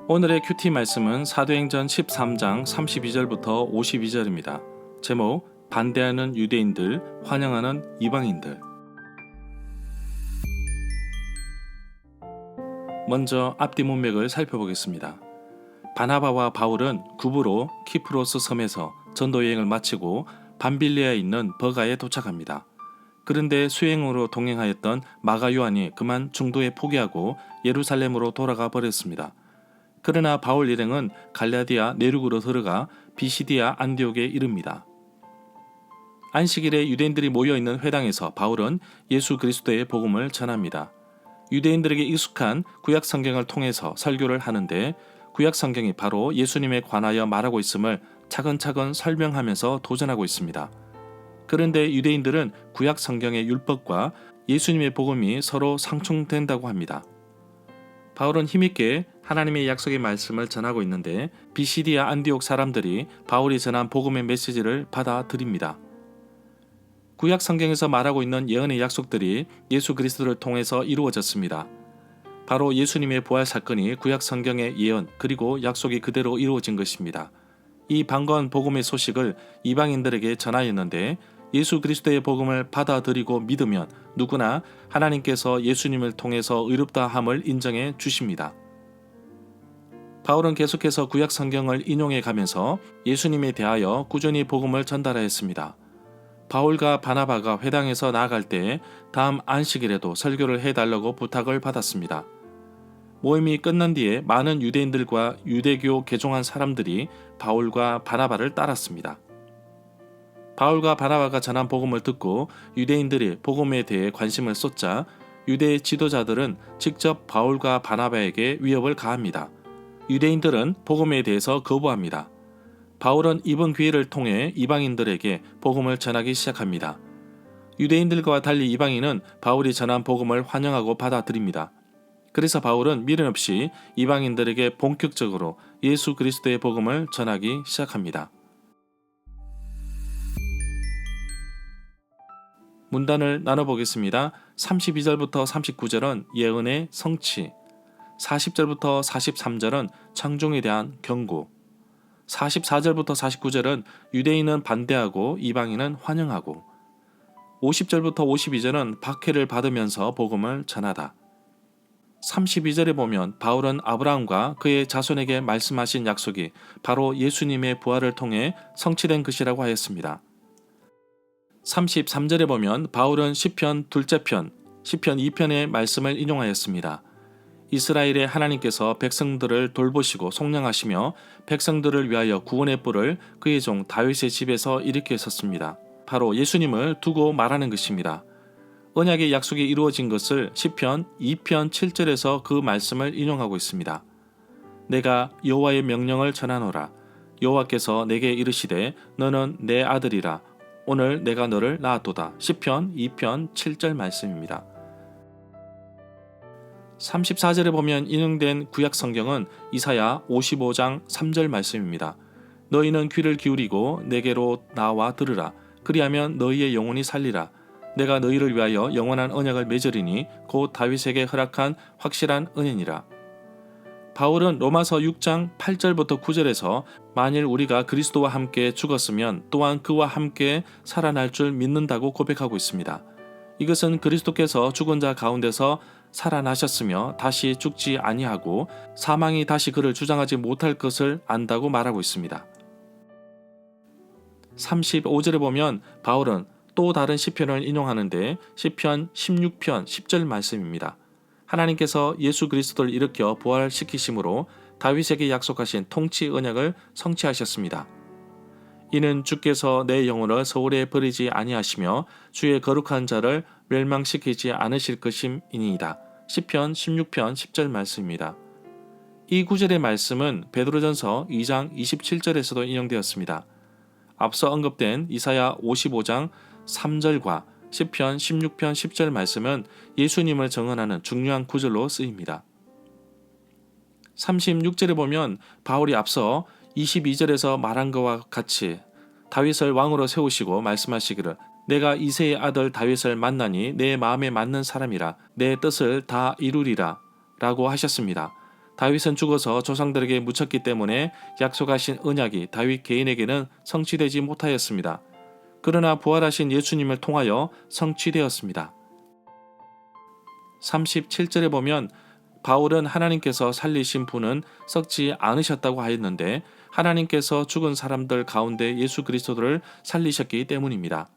오늘의 큐티 말씀은 사도행전 13장 32절부터 52절입니다. 제목, 반대하는 유대인들, 환영하는 이방인들. 먼저 앞뒤 문맥을 살펴보겠습니다. 바나바와 바울은 구부로 키프로스 섬에서 전도 여행을 마치고 밤빌리아에 있는 버가에 도착합니다. 그런데 수행으로 동행하였던 마가 요한이 그만 중도에 포기하고 예루살렘으로 돌아가 버렸습니다. 그러나 바울 일행은 갈라디아 내륙으로 들어가 비시디아 안디옥에 이릅니다. 안식일에 유대인들이 모여있는 회당에서 바울은 예수 그리스도의 복음을 전합니다. 유대인들에게 익숙한 구약 성경을 통해서 설교를 하는데 구약 성경이 바로 예수님에 관하여 말하고 있음을 차근차근 설명하면서 도전하고 있습니다. 그런데 유대인들은 구약 성경의 율법과 예수님의 복음이 서로 상충된다고 합니다. 바울은 힘있게 하나님의 약속의 말씀을 전하고 있는데 비시디아 안디옥 사람들이 바울이 전한 복음의 메시지를 받아들입니다. 구약 성경에서 말하고 있는 예언의 약속들이 예수 그리스도를 통해서 이루어졌습니다. 바로 예수님의 부활 사건이 구약 성경의 예언 그리고 약속이 그대로 이루어진 것입니다. 이 반가운 복음의 소식을 이방인들에게 전하였는데 예수 그리스도의 복음을 받아들이고 믿으면 누구나 하나님께서 예수님을 통해서 의롭다 함을 인정해 주십니다. 바울은 계속해서 구약 성경을 인용해 가면서 예수님에 대하여 꾸준히 복음을 전달하였습니다. 바울과 바나바가 회당에서 나아갈 때 다음 안식일에도 설교를 해달라고 부탁을 받았습니다. 모임이 끝난 뒤에 많은 유대인들과 유대교 개종한 사람들이 바울과 바나바를 따랐습니다. 바울과 바나바가 전한 복음을 듣고 유대인들이 복음에 대해 관심을 쏟자 유대 지도자들은 직접 바울과 바나바에게 위협을 가합니다. 유대인들은 복음에 대해서 거부합니다. 바울은 이번 기회를 통해 이방인들에게 복음을 전하기 시작합니다. 유대인들과 달리 이방인은 바울이 전한 복음을 환영하고 받아들입니다. 그래서 바울은 미련 없이 이방인들에게 본격적으로 예수 그리스도의 복음을 전하기 시작합니다. 문단을 나눠보겠습니다. 32절부터 39절은 예언의 성취, 40절부터 43절은 창종에 대한 경고, 44절부터 49절은 유대인은 반대하고 이방인은 환영하고, 50절부터 52절은 박해를 받으면서 복음을 전하다. 32절에 보면 바울은 아브라함과 그의 자손에게 말씀하신 약속이 바로 예수님의 부활을 통해 성취된 것이라고 하였습니다. 33절에 보면 바울은 시편 둘째 편, 시편 2편의 말씀을 인용하였습니다. 이스라엘의 하나님께서 백성들을 돌보시고 속량하시며 백성들을 위하여 구원의 뿔을 그의 종 다윗의 집에서 일으켰었습니다. 바로 예수님을 두고 말하는 것입니다. 언약의 약속이 이루어진 것을 시편 2편 7절에서 그 말씀을 인용하고 있습니다. 내가 여호와의 명령을 전하노라. 여호와께서 내게 이르시되 너는 내 아들이라. 오늘 내가 너를 낳았도다. 시편 2편 7절 말씀입니다. 34절에 보면 인용된 구약 성경은 이사야 55장 3절 말씀입니다. 너희는 귀를 기울이고 내게로 나와 들으라. 그리하면 너희의 영혼이 살리라. 내가 너희를 위하여 영원한 언약을 맺으리니 곧 다윗에게 허락한 확실한 은혜니라. 바울은 로마서 6장 8절부터 9절에서 만일 우리가 그리스도와 함께 죽었으면 또한 그와 함께 살아날 줄 믿는다고 고백하고 있습니다. 이것은 그리스도께서 죽은 자 가운데서 살아나셨으며 다시 죽지 아니하고 사망이 다시 그를 주장하지 못할 것을 안다고 말하고 있습니다. 35절에 보면 바울은 또 다른 시편을 인용하는데 시편 16편 10절 말씀입니다. 하나님께서 예수 그리스도를 일으켜 부활시키심으로 다윗에게 약속하신 통치 언약을 성취하셨습니다. 이는 주께서 내 영혼을 서울에 버리지 아니하시며 주의 거룩한 자를 멸망시키지 않으실 것임이니이다. 시편 16편 10절 말씀입니다. 이 구절의 말씀은 베드로전서 2장 27절에서도 인용되었습니다. 앞서 언급된 이사야 55장 3절과 시편 16편 10절 말씀은 예수님을 정언하는 중요한 구절로 쓰입니다. 36절에 보면 바울이 앞서 22절에서 말한 것과 같이 다윗을 왕으로 세우시고 말씀하시기를 내가 이새의 아들 다윗을 만나니 내 마음에 맞는 사람이라 내 뜻을 다 이루리라 라고 하셨습니다. 다윗은 죽어서 조상들에게 묻혔기 때문에 약속하신 언약이 다윗 개인에게는 성취되지 못하였습니다. 그러나 부활하신 예수님을 통하여 성취되었습니다. 37절에 보면 바울은 하나님께서 살리신 분은 썩지 않으셨다고 하였는데 하나님께서 죽은 사람들 가운데 예수 그리스도를 살리셨기 때문입니다.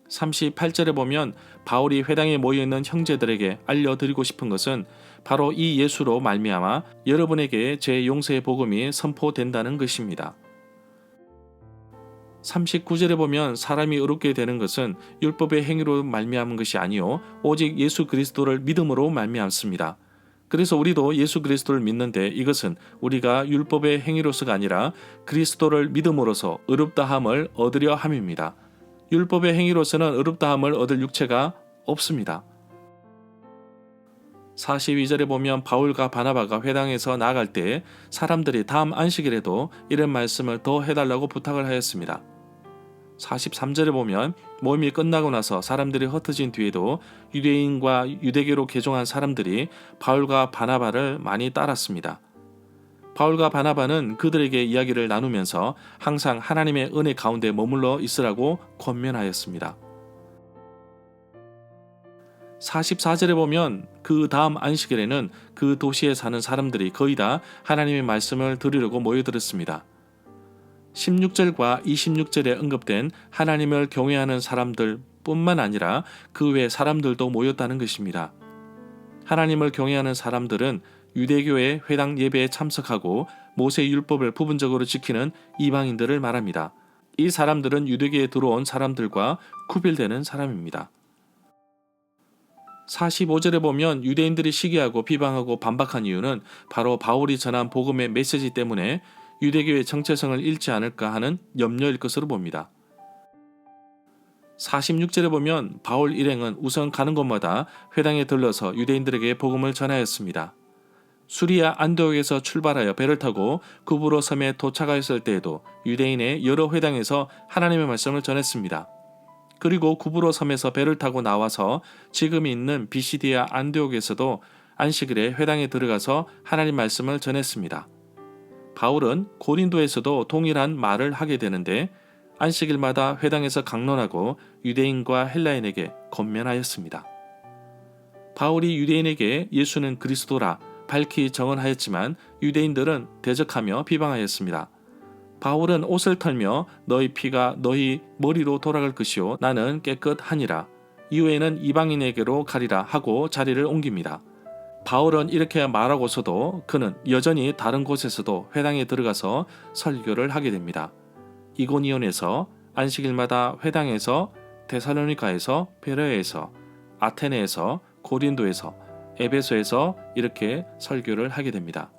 38절에 보면 바울이 회당에 모여있는 형제들에게 알려드리고 싶은 것은 바로 이 예수로 말미암아 여러분에게 제 용서의 복음이 선포된다는 것입니다. 39절에 보면 사람이 의롭게 되는 것은 율법의 행위로 말미암은 것이 아니요 오직 예수 그리스도를 믿음으로 말미암습니다. 그래서 우리도 예수 그리스도를 믿는데 이것은 우리가 율법의 행위로서가 아니라 그리스도를 믿음으로써 의롭다함을 얻으려 함입니다. 율법의 행위로서는 의롭다함을 얻을 육체가 없습니다. 42절에 보면 바울과 바나바가 회당에서 나아갈 때 사람들이 다음 안식일에도 이런 말씀을 더 해달라고 부탁을 하였습니다. 43절에 보면 모임이 끝나고 나서 사람들이 흩어진 뒤에도 유대인과 유대교로 개종한 사람들이 바울과 바나바를 많이 따랐습니다. 바울과 바나바는 그들에게 이야기를 나누면서 항상 하나님의 은혜 가운데 머물러 있으라고 권면하였습니다. 44절에 보면 그 다음 안식일에는 그 도시에 사는 사람들이 거의 다 하나님의 말씀을 들으려고 모여들었습니다. 16절과 26절에 언급된 하나님을 경외하는 사람들 뿐만 아니라 그 외 사람들도 모였다는 것입니다. 하나님을 경외하는 사람들은 유대교의 회당 예배에 참석하고 모세 율법을 부분적으로 지키는 이방인들을 말합니다. 이 사람들은 유대교에 들어온 사람들과 구별되는 사람입니다. 45절에 보면 유대인들이 시기하고 비방하고 반박한 이유는 바로 바울이 전한 복음의 메시지 때문에 유대교의 정체성을 잃지 않을까 하는 염려일 것으로 봅니다. 46절에 보면 바울 일행은 우선 가는 곳마다 회당에 들러서 유대인들에게 복음을 전하였습니다. 수리아 안디옥에서 출발하여 배를 타고 구브로 섬에 도착하였을 때에도 유대인의 여러 회당에서 하나님의 말씀을 전했습니다. 그리고 구브로 섬에서 배를 타고 나와서 지금 있는 비시디아 안디옥에서도 안식일에 회당에 들어가서 하나님 말씀을 전했습니다. 바울은 고린도에서도 동일한 말을 하게 되는데 안식일마다 회당에서 강론하고 유대인과 헬라인에게 권면하였습니다. 바울이 유대인에게 예수는 그리스도라 밝히 정언하였지만 유대인들은 대적하며 비방하였습니다. 바울은 옷을 털며 너희 피가 너희 머리로 돌아갈 것이요 나는 깨끗하니라. 이후에는 이방인에게로 가리라 하고 자리를 옮깁니다. 바울은 이렇게 말하고서도 그는 여전히 다른 곳에서도 회당에 들어가서 설교를 하게 됩니다. 이고니온에서, 안식일마다 회당에서, 데살로니가에서, 베레아에서, 아테네에서, 고린도에서, 에베소에서 이렇게 설교를 하게 됩니다.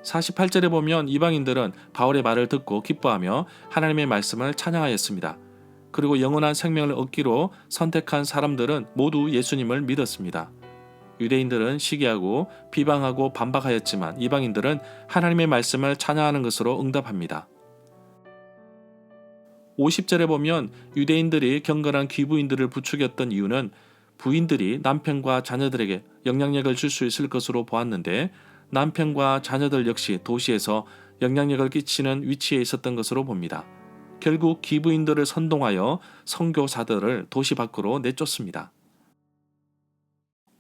48절에 보면 이방인들은 바울의 말을 듣고 기뻐하며 하나님의 말씀을 찬양하였습니다. 그리고 영원한 생명을 얻기로 선택한 사람들은 모두 예수님을 믿었습니다. 유대인들은 시기하고 비방하고 반박하였지만 이방인들은 하나님의 말씀을 찬양하는 것으로 응답합니다. 50절에 보면 유대인들이 경건한 귀부인들을 부추겼던 이유는 부인들이 남편과 자녀들에게 영향력을 줄 수 있을 것으로 보았는데 남편과 자녀들 역시 도시에서 영향력을 끼치는 위치에 있었던 것으로 봅니다. 결국 귀부인들을 선동하여 선교사들을 도시 밖으로 내쫓습니다.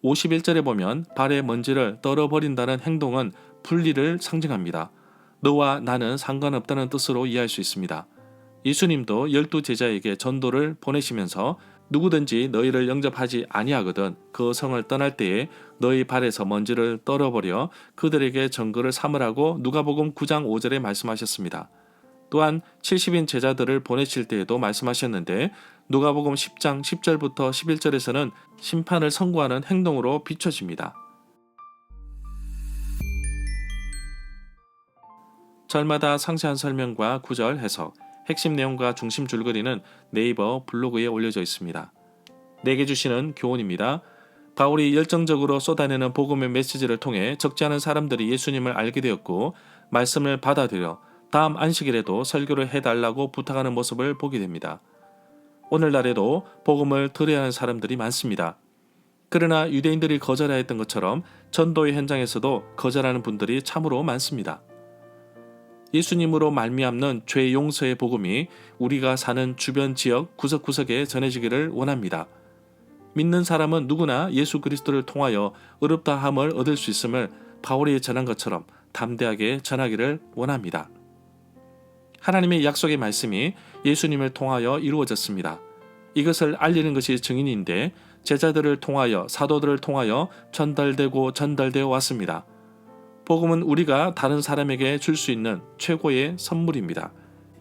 51절에 보면 발의 먼지를 떨어버린다는 행동은 분리를 상징합니다. 너와 나는 상관없다는 뜻으로 이해할 수 있습니다. 예수님도 12 제자에게 전도를 보내시면서 누구든지 너희를 영접하지 아니하거든 그 성을 떠날 때에 너희 발에서 먼지를 떨어버려 그들에게 전거를 삼으라고 누가복음 9장 5절에 말씀하셨습니다. 또한 70인 제자들을 보내실 때에도 말씀하셨는데 누가복음 10장 10절부터 11절에서는 심판을 선고하는 행동으로 비춰집니다. 절마다 상세한 설명과 구절 해석, 핵심 내용과 중심 줄거리는 네이버 블로그에 올려져 있습니다. 내게 주시는 교훈입니다. 바울이 열정적으로 쏟아내는 복음의 메시지를 통해 적지 않은 사람들이 예수님을 알게 되었고 말씀을 받아들여 다음 안식일에도 설교를 해달라고 부탁하는 모습을 보게 됩니다. 오늘날에도 복음을 들어야 하는 사람들이 많습니다. 그러나 유대인들이 거절하였던 것처럼 전도의 현장에서도 거절하는 분들이 참으로 많습니다. 예수님으로 말미암는 죄 용서의 복음이 우리가 사는 주변 지역 구석구석에 전해지기를 원합니다. 믿는 사람은 누구나 예수 그리스도를 통하여 의롭다함을 얻을 수 있음을 바울이 전한 것처럼 담대하게 전하기를 원합니다. 하나님의 약속의 말씀이 예수님을 통하여 이루어졌습니다. 이것을 알리는 것이 증인인데 제자들을 통하여 사도들을 통하여 전달되어 왔습니다. 복음은 우리가 다른 사람에게 줄 수 있는 최고의 선물입니다.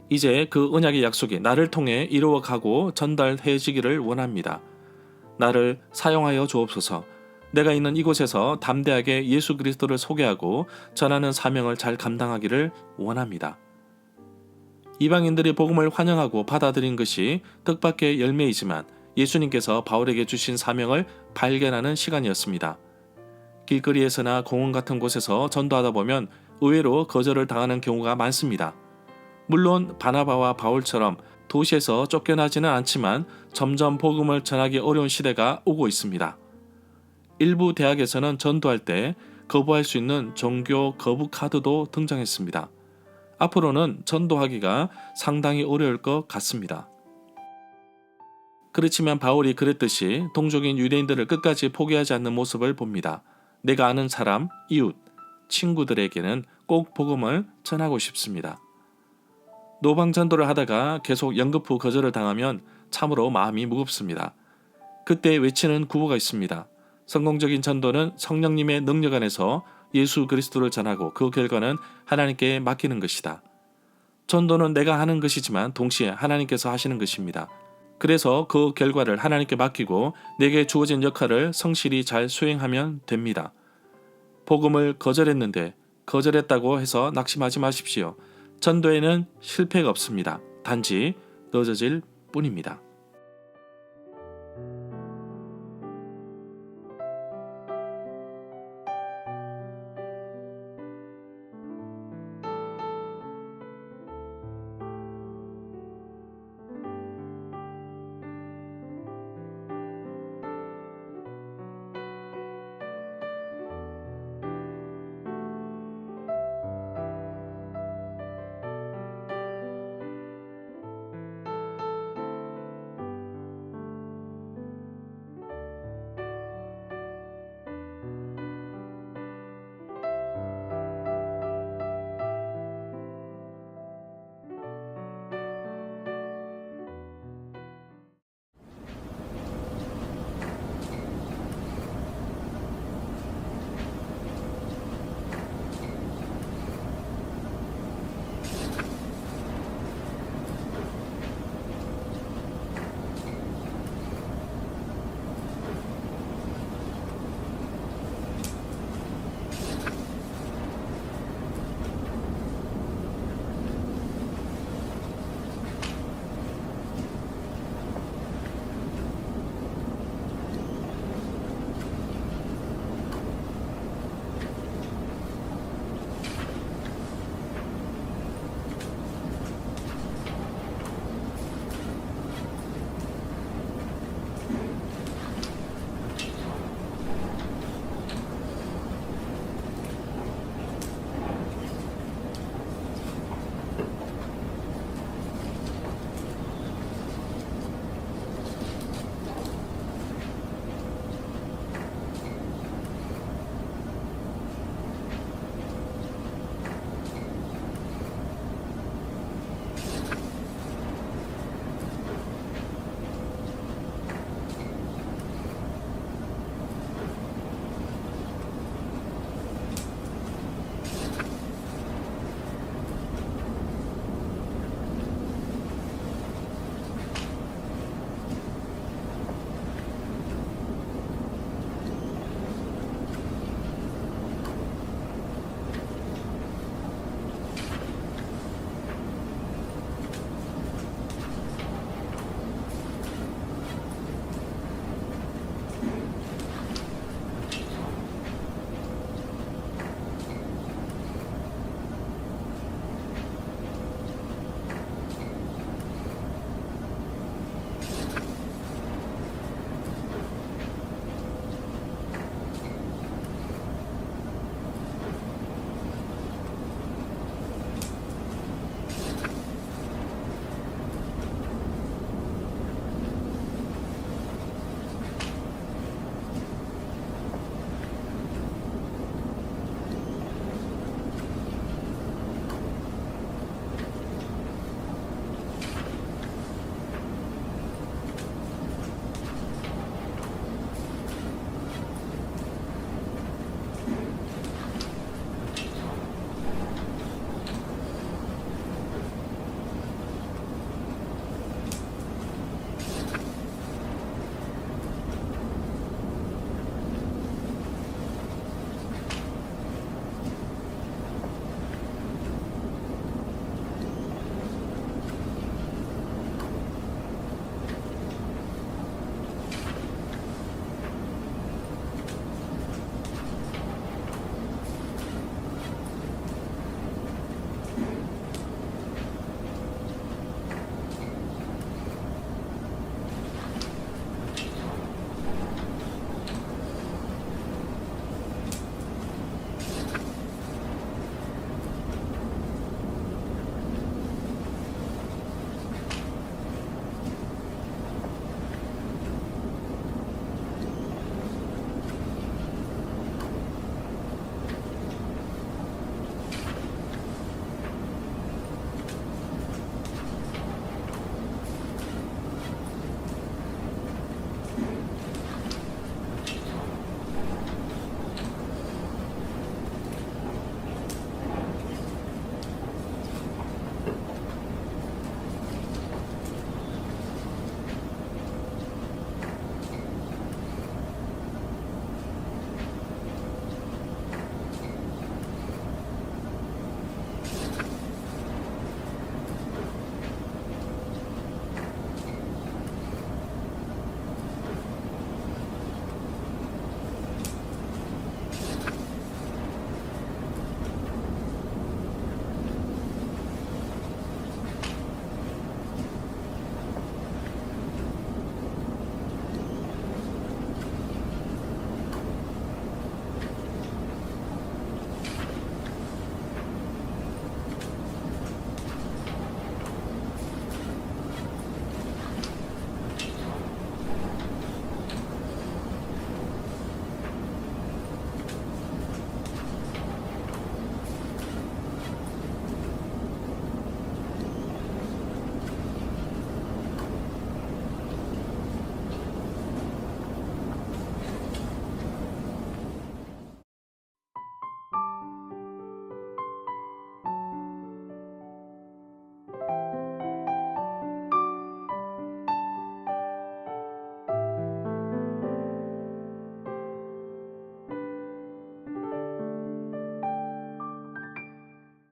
이제 그 언약의 약속이 나를 통해 이루어가고 전달해지기를 원합니다. 나를 사용하여 주옵소서. 내가 있는 이곳에서 담대하게 예수 그리스도를 소개하고 전하는 사명을 잘 감당하기를 원합니다. 이방인들이 복음을 환영하고 받아들인 것이 뜻밖의 열매이지만 예수님께서 바울에게 주신 사명을 발견하는 시간이었습니다. 길거리에서나 공원 같은 곳에서 전도하다 보면 의외로 거절을 당하는 경우가 많습니다. 물론 바나바와 바울처럼 도시에서 쫓겨나지는 않지만 점점 복음을 전하기 어려운 시대가 오고 있습니다. 일부 대학에서는 전도할 때 거부할 수 있는 종교 거부 카드도 등장했습니다. 앞으로는 전도하기가 상당히 어려울 것 같습니다. 그렇지만 바울이 그랬듯이 동족인 유대인들을 끝까지 포기하지 않는 모습을 봅니다. 내가 아는 사람, 이웃, 친구들에게는 꼭 복음을 전하고 싶습니다. 노방 전도를 하다가 계속 연급 후 거절을 당하면 참으로 마음이 무겁습니다. 그때 외치는 구호가 있습니다. 성공적인 전도는 성령님의 능력 안에서 예수 그리스도를 전하고 그 결과는 하나님께 맡기는 것이다. 전도는 내가 하는 것이지만 동시에 하나님께서 하시는 것입니다. 그래서 그 결과를 하나님께 맡기고 내게 주어진 역할을 성실히 잘 수행하면 됩니다. 복음을 거절했는데 거절했다고 해서 낙심하지 마십시오. 전도에는 실패가 없습니다. 단지 늦어질 뿐입니다.